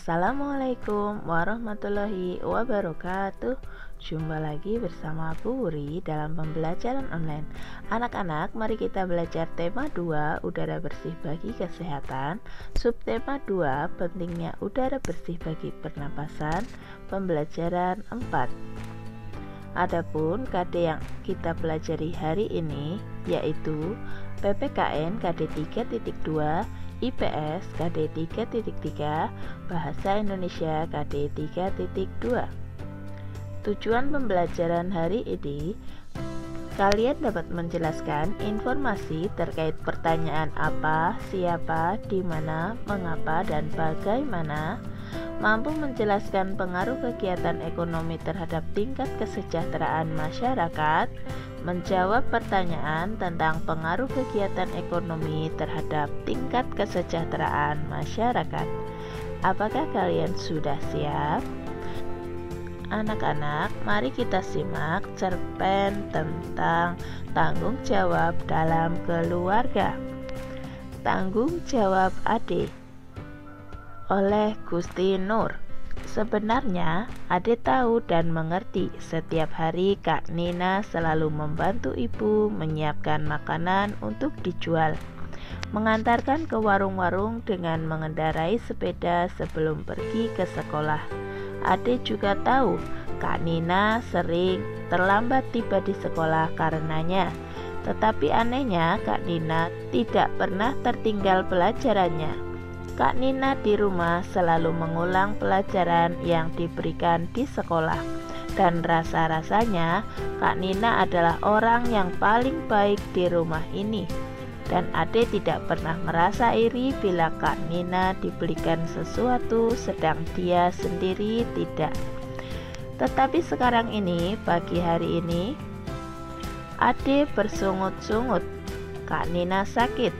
Assalamualaikum warahmatullahi wabarakatuh. Jumpa lagi bersama Bu Wuri dalam pembelajaran online. Anak-anak, mari kita belajar tema 2, udara bersih bagi kesehatan. Subtema 2, pentingnya udara bersih bagi pernapasan. Pembelajaran 4. Adapun KD yang kita pelajari hari ini yaitu PPKN KD 3.2, IPS KD 3.3, Bahasa Indonesia KD 3.2. Tujuan pembelajaran hari ini, kalian dapat menjelaskan informasi terkait pertanyaan apa, siapa, di mana, mengapa, dan bagaimana, mampu menjelaskan pengaruh kegiatan ekonomi terhadap tingkat kesejahteraan masyarakat, menjawab pertanyaan tentang pengaruh kegiatan ekonomi terhadap tingkat kesejahteraan masyarakat. Apakah kalian sudah siap? Anak-anak, mari kita simak cerpen tentang tanggung jawab dalam keluarga. Tanggung jawab adik oleh Gusti Nur. Sebenarnya Ade tahu dan mengerti setiap hari Kak Nina selalu membantu ibu menyiapkan makanan untuk dijual, mengantarkan ke warung-warung dengan mengendarai sepeda sebelum pergi ke sekolah. Ade juga tahu Kak Nina sering terlambat tiba di sekolah karenanya. Tetapi anehnya Kak Nina tidak pernah tertinggal pelajarannya. Kak Nina di rumah selalu mengulang pelajaran yang diberikan di sekolah. Dan rasa-rasanya Kak Nina adalah orang yang paling baik di rumah ini. Dan Ade tidak pernah merasa iri bila Kak Nina diberikan sesuatu sedang dia sendiri tidak. Tetapi sekarang ini, pagi hari ini, Ade bersungut-sungut. Kak Nina sakit,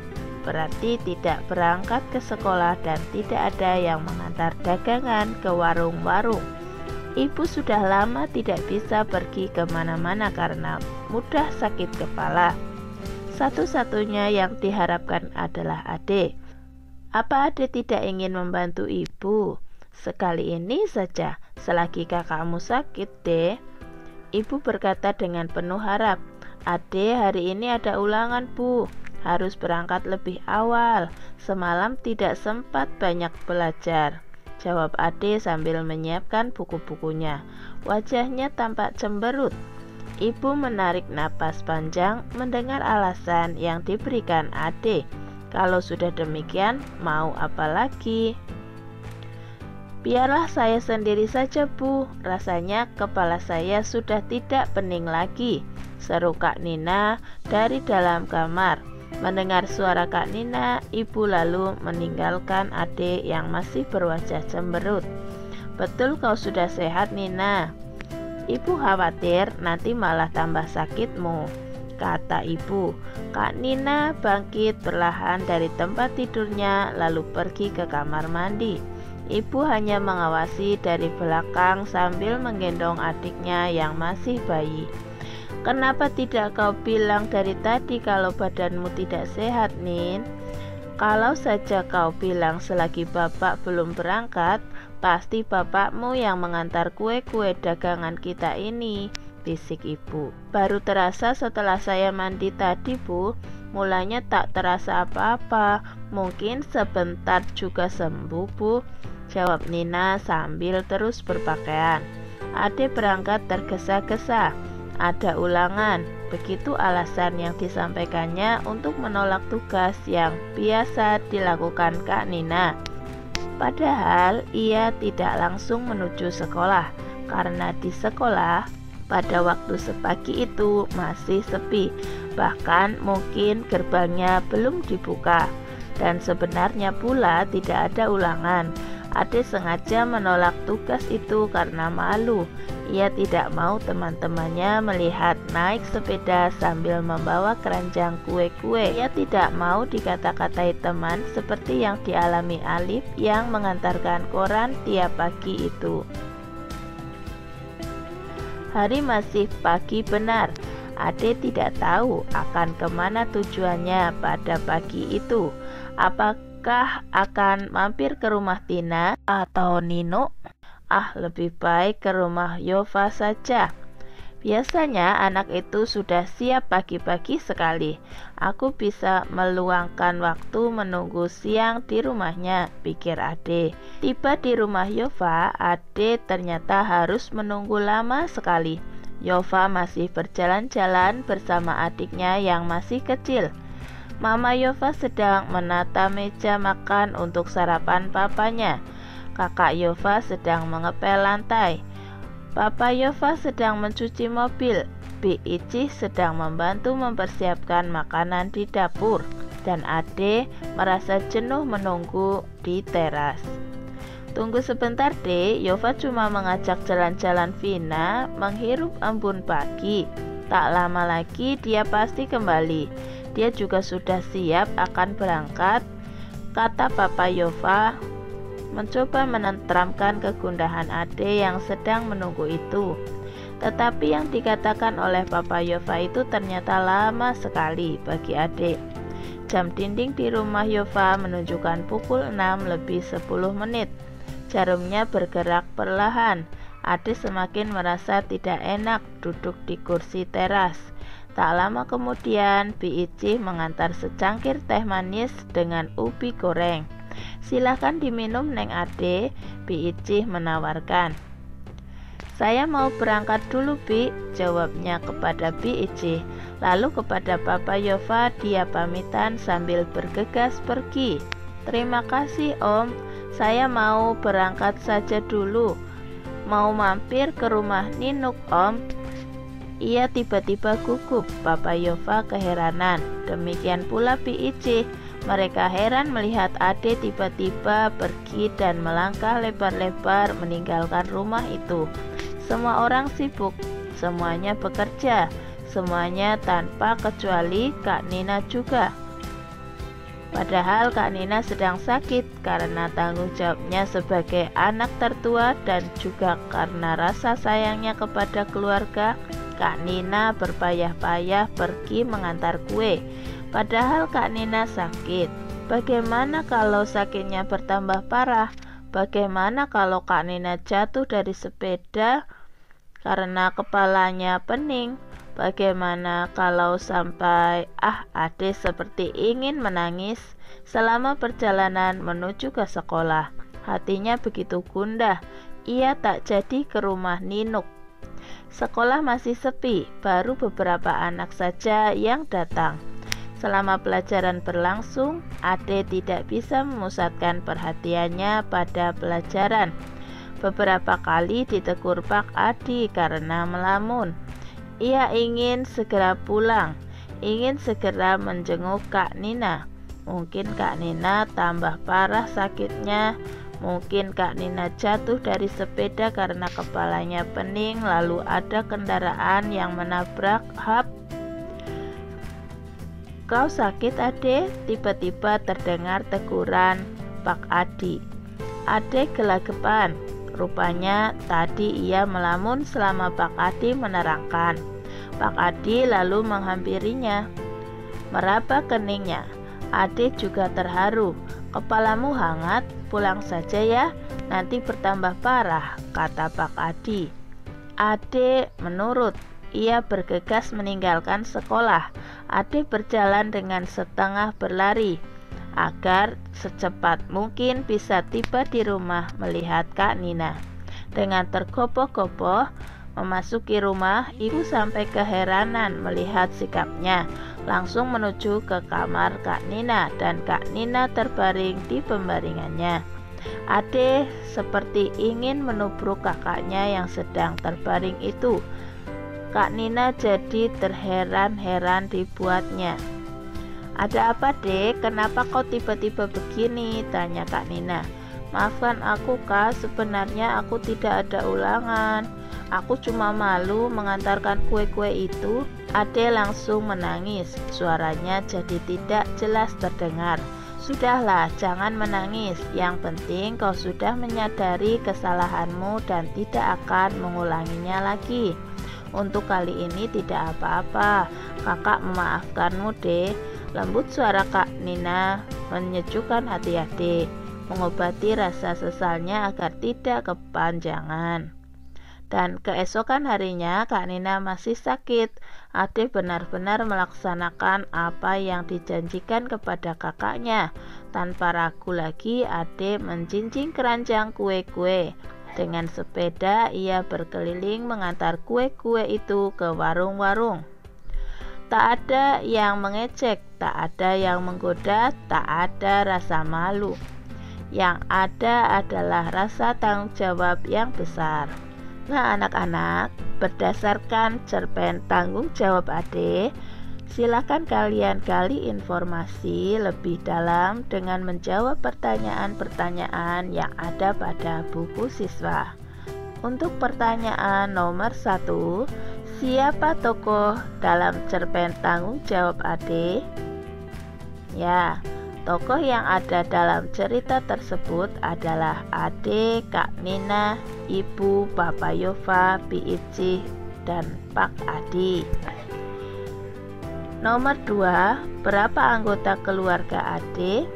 berarti tidak berangkat ke sekolah dan tidak ada yang mengantar dagangan ke warung-warung. Ibu sudah lama tidak bisa pergi kemana-mana karena mudah sakit kepala. Satu-satunya yang diharapkan adalah Ade. Apa Ade tidak ingin membantu ibu? Sekali ini saja, selagi kakakmu sakit, deh. Ibu berkata dengan penuh harap. Ade, hari ini ada ulangan, Bu. Harus berangkat lebih awal. Semalam tidak sempat banyak belajar, jawab Ade sambil menyiapkan buku-bukunya. Wajahnya tampak cemberut. Ibu menarik napas panjang mendengar alasan yang diberikan Ade. Kalau sudah demikian, mau apa lagi? Biarlah saya sendiri saja, Bu. Rasanya kepala saya sudah tidak pening lagi, seru Kak Nina dari dalam kamar. Mendengar suara Kak Nina, ibu lalu meninggalkan Ade yang masih berwajah cemberut. Betul kau sudah sehat, Nina? Ibu khawatir nanti malah tambah sakitmu, kata ibu. Kak Nina bangkit perlahan dari tempat tidurnya lalu pergi ke kamar mandi. Ibu hanya mengawasi dari belakang sambil menggendong adiknya yang masih bayi. Kenapa tidak kau bilang dari tadi kalau badanmu tidak sehat, Nin? Kalau saja kau bilang selagi bapak belum berangkat, pasti bapakmu yang mengantar kue-kue dagangan kita ini, bisik ibu. Baru terasa setelah saya mandi tadi, Bu. Mulanya tak terasa apa-apa, mungkin sebentar juga sembuh, Bu, jawab Nina sambil terus berpakaian. Ade berangkat tergesa-gesa. Ada ulangan, begitu alasan yang disampaikannya untuk menolak tugas yang biasa dilakukan Kak Nina. Padahal ia tidak langsung menuju sekolah, karena di sekolah pada waktu sepagi itu masih sepi, bahkan mungkin gerbangnya belum dibuka. Dan sebenarnya pula tidak ada ulangan. Ade sengaja menolak tugas itu karena malu. Ia tidak mau teman-temannya melihat naik sepeda sambil membawa keranjang kue-kue. Ia tidak mau dikata-katai teman seperti yang dialami Alif yang mengantarkan koran tiap pagi itu. Hari masih pagi benar. Ade tidak tahu akan kemana tujuannya pada pagi itu. Apa Apakah akan mampir ke rumah Tina atau Nino? Lebih baik ke rumah Yova saja. Biasanya anak itu sudah siap pagi-pagi sekali. Aku bisa meluangkan waktu menunggu siang di rumahnya, pikir Ade. Tiba di rumah Yova, Ade ternyata harus menunggu lama sekali. Yova masih berjalan-jalan bersama adiknya yang masih kecil. Mama Yova sedang menata meja makan untuk sarapan papanya. Kakak Yova sedang mengepel lantai. Papa Yova sedang mencuci mobil. Bi Ici sedang membantu mempersiapkan makanan di dapur. Dan Ade merasa jenuh menunggu di teras. Tunggu sebentar deh, Yova cuma mengajak jalan-jalan Vina menghirup embun pagi. Tak lama lagi dia pasti kembali. Dia juga sudah siap akan berangkat, kata Papa Yova, mencoba menenteramkan kegundahan Ade yang sedang menunggu itu. Tetapi yang dikatakan oleh Papa Yova itu ternyata lama sekali bagi Ade. Jam dinding di rumah Yova menunjukkan pukul 6 lebih 10 menit. Jarumnya bergerak perlahan. Ade semakin merasa tidak enak duduk di kursi teras. Tak lama kemudian, Bi Ici mengantar secangkir teh manis dengan ubi goreng. Silahkan diminum, Neng Ade, Bi Ici menawarkan. Saya mau berangkat dulu, Bi, jawabnya kepada Bi Ici. Lalu kepada Papa Yova dia pamitan sambil bergegas pergi. Terima kasih, Om. Saya mau berangkat saja dulu. Mau mampir ke rumah Ninuk, Om. Ia tiba-tiba gugup. Papa Yova keheranan. Demikian pula Bi Ici. Mereka heran melihat Ade tiba-tiba pergi dan melangkah lebar-lebar meninggalkan rumah itu. Semua orang sibuk, semuanya bekerja, semuanya tanpa kecuali Kak Nina juga. Padahal Kak Nina sedang sakit karena tanggung jawabnya sebagai anak tertua dan juga karena rasa sayangnya kepada keluarga. Kak Nina berpayah-payah pergi mengantar kue. Padahal Kak Nina sakit. Bagaimana kalau sakitnya bertambah parah? Bagaimana kalau Kak Nina jatuh dari sepeda karena kepalanya pening? Bagaimana kalau sampai Ade seperti ingin menangis selama perjalanan menuju ke sekolah? Hatinya begitu gundah. Ia tak jadi ke rumah Ninuk. Sekolah masih sepi, baru beberapa anak saja yang datang. Selama pelajaran berlangsung, Ade tidak bisa memusatkan perhatiannya pada pelajaran. Beberapa kali ditegur Pak Adi karena melamun. Ia ingin segera pulang, ingin segera menjenguk Kak Nina. Mungkin Kak Nina tambah parah sakitnya. Mungkin Kak Nina jatuh dari sepeda karena kepalanya pening, lalu ada kendaraan yang menabrak. Kau sakit, Ade? Tiba-tiba terdengar teguran Pak Adi. Ade gelagapan. Rupanya tadi ia melamun selama Pak Adi menerangkan. Pak Adi lalu menghampirinya, meraba keningnya. Ade juga terharu. Kepalamu hangat, pulang saja ya, nanti bertambah parah, kata Pak Adi. Ade menurut. Ia bergegas meninggalkan sekolah. Ade berjalan dengan setengah berlari agar secepat mungkin bisa tiba di rumah melihat Kak Nina. Dengan tergopoh-gopoh memasuki rumah, ibu sampai keheranan melihat sikapnya. Langsung menuju ke kamar Kak Nina dan Kak Nina terbaring di pembaringannya. Ade seperti ingin menubruk kakaknya yang sedang terbaring itu. Kak Nina jadi terheran-heran dibuatnya. Ada apa, Dek? Kenapa kau tiba-tiba begini? Tanya Kak Nina. Maafkan aku, Kak, sebenarnya aku tidak ada ulangan. Aku cuma malu mengantarkan kue-kue itu. Ade langsung menangis. Suaranya jadi tidak jelas terdengar. Sudahlah, jangan menangis. Yang penting kau sudah menyadari kesalahanmu dan tidak akan mengulanginya lagi. Untuk kali ini tidak apa-apa. Kakak memaafkanmu, Dek. Lembut suara Kak Nina menyejukkan hati adik, mengobati rasa sesalnya agar tidak kepanjangan. Dan keesokan harinya Kak Nina masih sakit. Ade benar-benar melaksanakan apa yang dijanjikan kepada kakaknya. Tanpa ragu lagi Ade menjinjing keranjang kue-kue. Dengan sepeda ia berkeliling mengantar kue-kue itu ke warung-warung. Tak ada yang mengecek, tak ada yang menggoda, tak ada rasa malu. Yang ada adalah rasa tanggung jawab yang besar. Nah anak-anak, berdasarkan cerpen tanggung jawab Ade, silakan kalian gali informasi lebih dalam dengan menjawab pertanyaan-pertanyaan yang ada pada buku siswa. Untuk pertanyaan nomor 1, siapa tokoh dalam cerpen tanggung jawab Ade? Ya, tokoh yang ada dalam cerita tersebut adalah Ade, Kak Nina, Ibu, Bapak Yova, Bi Ici, dan Pak Adi. Nomor 2, berapa anggota keluarga Ade?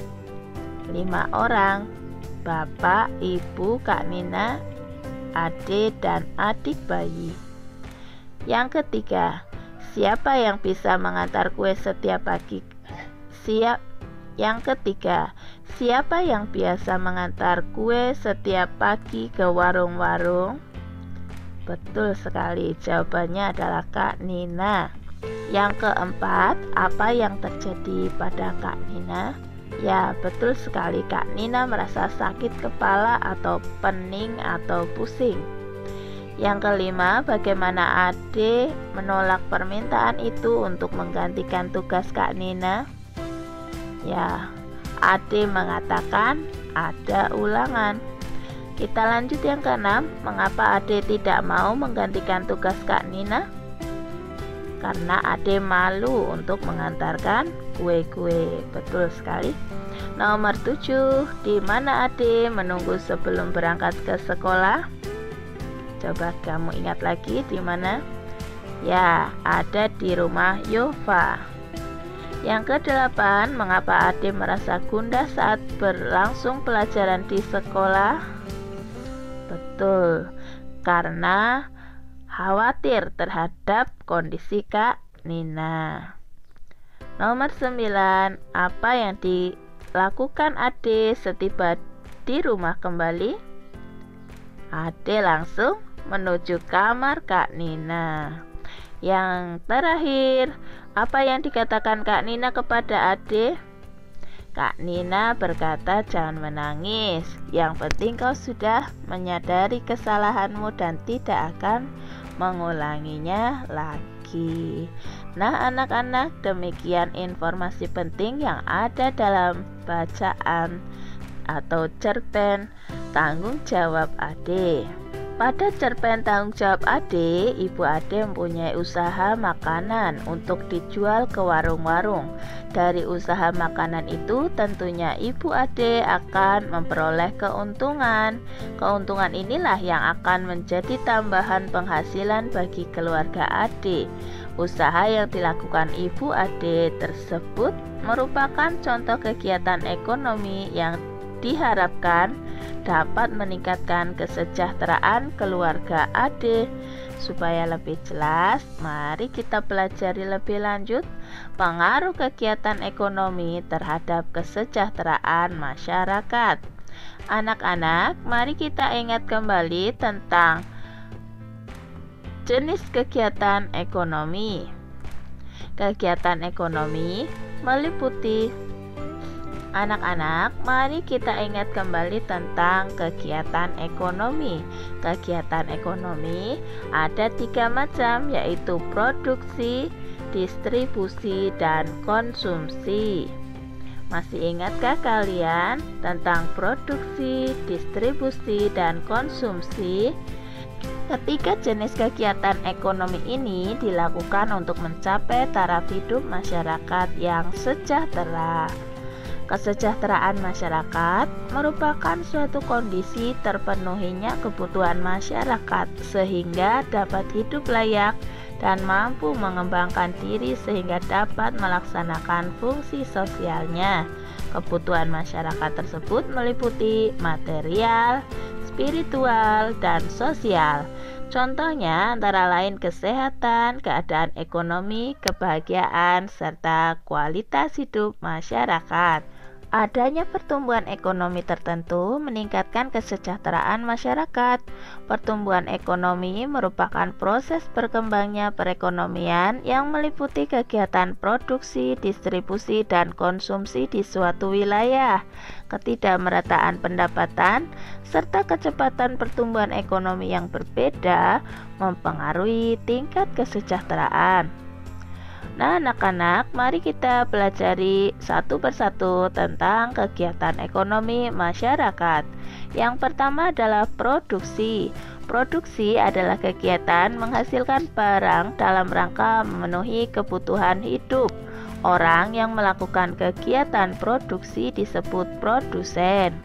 5 orang. Bapak, Ibu, Kak Nina, Ade, dan adik bayi. Yang ketiga, siapa yang bisa mengantar kue setiap pagi? Yang ketiga, siapa yang biasa mengantar kue setiap pagi ke warung-warung? Betul sekali, jawabannya adalah Kak Nina. Yang keempat, apa yang terjadi pada Kak Nina? Ya, betul sekali, Kak Nina merasa sakit kepala atau pening atau pusing. Yang kelima, bagaimana Ade menolak permintaan itu untuk menggantikan tugas Kak Nina? Ya, Ade mengatakan ada ulangan. Kita lanjut yang keenam, mengapa Ade tidak mau menggantikan tugas Kak Nina? Karena Ade malu untuk mengantarkan kue-kue. Betul sekali. Nomor 7, di mana Ade menunggu sebelum berangkat ke sekolah? Coba kamu ingat lagi di mana? Ya, ada di rumah Yova. Yang ke-8, mengapa Ade merasa gundah saat berlangsung pelajaran di sekolah? Betul, karena khawatir terhadap kondisi Kak Nina. Nomor 9, apa yang dilakukan Ade setiba di rumah kembali? Ade langsung menuju kamar Kak Nina. Yang terakhir, apa yang dikatakan Kak Nina kepada Ade? Kak Nina berkata, jangan menangis. Yang penting kau sudah menyadari kesalahanmu dan tidak akan mengulanginya lagi. Nah anak-anak, demikian informasi penting yang ada dalam bacaan atau cerpen tanggung jawab Ade. Pada cerpen tanggung jawab Ade, Ibu Ade mempunyai usaha makanan untuk dijual ke warung-warung. Dari usaha makanan itu tentunya Ibu Ade akan memperoleh keuntungan. Keuntungan inilah yang akan menjadi tambahan penghasilan bagi keluarga Ade. Usaha yang dilakukan Ibu Ade tersebut merupakan contoh kegiatan ekonomi yang diharapkan dapat meningkatkan kesejahteraan keluarga Ade. Supaya lebih jelas, mari kita pelajari lebih lanjut pengaruh kegiatan ekonomi terhadap kesejahteraan masyarakat. Anak-anak, mari kita ingat kembali tentang jenis kegiatan ekonomi. Kegiatan ekonomi meliputi. Anak-anak, mari kita ingat kembali tentang kegiatan ekonomi. Kegiatan ekonomi ada 3 macam, yaitu produksi, distribusi, dan konsumsi. Masih ingatkah kalian tentang produksi, distribusi, dan konsumsi? Ketiga jenis kegiatan ekonomi ini dilakukan untuk mencapai taraf hidup masyarakat yang sejahtera. Kesejahteraan masyarakat merupakan suatu kondisi terpenuhinya kebutuhan masyarakat sehingga dapat hidup layak dan mampu mengembangkan diri sehingga dapat melaksanakan fungsi sosialnya. Kebutuhan masyarakat tersebut meliputi material, spiritual, dan sosial. Contohnya antara lain kesehatan, keadaan ekonomi, kebahagiaan, serta kualitas hidup masyarakat. Adanya pertumbuhan ekonomi tertentu meningkatkan kesejahteraan masyarakat. Pertumbuhan ekonomi merupakan proses berkembangnya perekonomian yang meliputi kegiatan produksi, distribusi, dan konsumsi di suatu wilayah. Ketidakmerataan pendapatan serta kecepatan pertumbuhan ekonomi yang berbeda mempengaruhi tingkat kesejahteraan. Nah, anak-anak, mari kita pelajari satu persatu tentang kegiatan ekonomi masyarakat. Yang pertama adalah produksi. Produksi adalah kegiatan menghasilkan barang dalam rangka memenuhi kebutuhan hidup. Orang yang melakukan kegiatan produksi disebut produsen.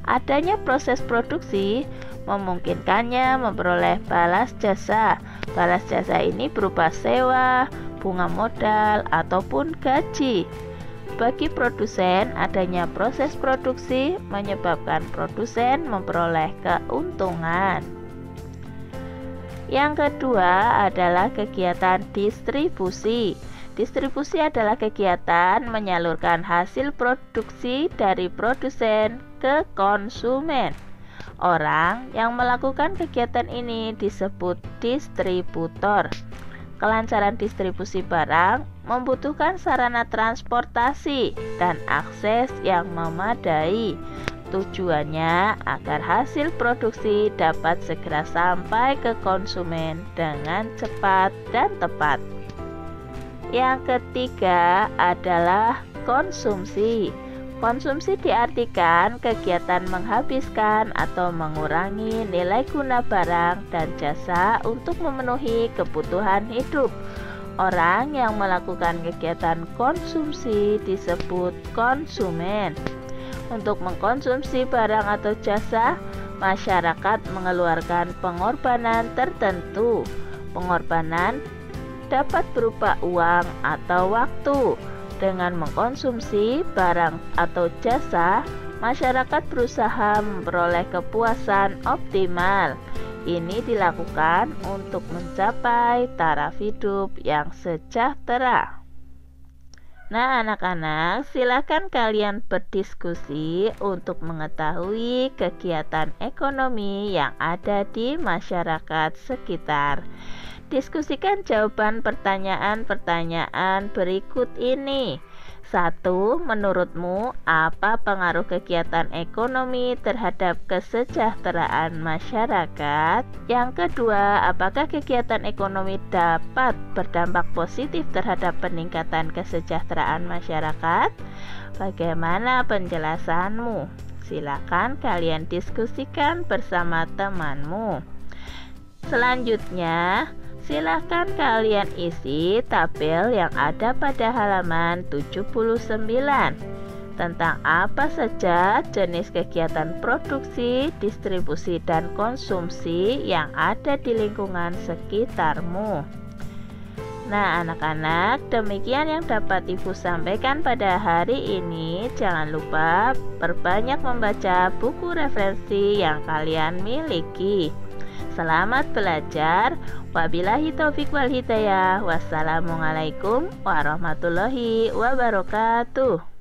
Adanya proses produksi memungkinkannya memperoleh balas jasa. Balas jasa ini berupa sewa, bunga modal, ataupun gaji. Bagi produsen, adanya proses produksi menyebabkan produsen memperoleh keuntungan. Yang kedua adalah kegiatan distribusi. Distribusi adalah kegiatan menyalurkan hasil produksi dari produsen ke konsumen. Orang yang melakukan kegiatan ini disebut distributor. Kelancaran distribusi barang membutuhkan sarana transportasi dan akses yang memadai. Tujuannya agar hasil produksi dapat segera sampai ke konsumen dengan cepat dan tepat. Yang ketiga adalah konsumsi. Konsumsi diartikan kegiatan menghabiskan atau mengurangi nilai guna barang dan jasa untuk memenuhi kebutuhan hidup. Orang yang melakukan kegiatan konsumsi disebut konsumen. Untuk mengkonsumsi barang atau jasa, masyarakat mengeluarkan pengorbanan tertentu. Pengorbanan dapat berupa uang atau waktu. Dengan mengkonsumsi barang atau jasa, masyarakat berusaha memperoleh kepuasan optimal. Ini dilakukan untuk mencapai taraf hidup yang sejahtera. Nah, anak-anak, silakan kalian berdiskusi untuk mengetahui kegiatan ekonomi yang ada di masyarakat sekitar. Diskusikan jawaban pertanyaan-pertanyaan berikut ini. 1. Menurutmu, apa pengaruh kegiatan ekonomi terhadap kesejahteraan masyarakat? Yang kedua, apakah kegiatan ekonomi dapat berdampak positif terhadap peningkatan kesejahteraan masyarakat? Bagaimana penjelasanmu? Silakan kalian diskusikan bersama temanmu. Selanjutnya, silakan kalian isi tabel yang ada pada halaman 79 tentang apa saja jenis kegiatan produksi, distribusi, dan konsumsi yang ada di lingkungan sekitarmu. Nah, anak-anak, demikian yang dapat Ibu sampaikan pada hari ini. Jangan lupa perbanyak membaca buku referensi yang kalian miliki. Selamat belajar. Wabillahi taufik wal hidayah. Wassalamualaikum warahmatullahi wabarakatuh.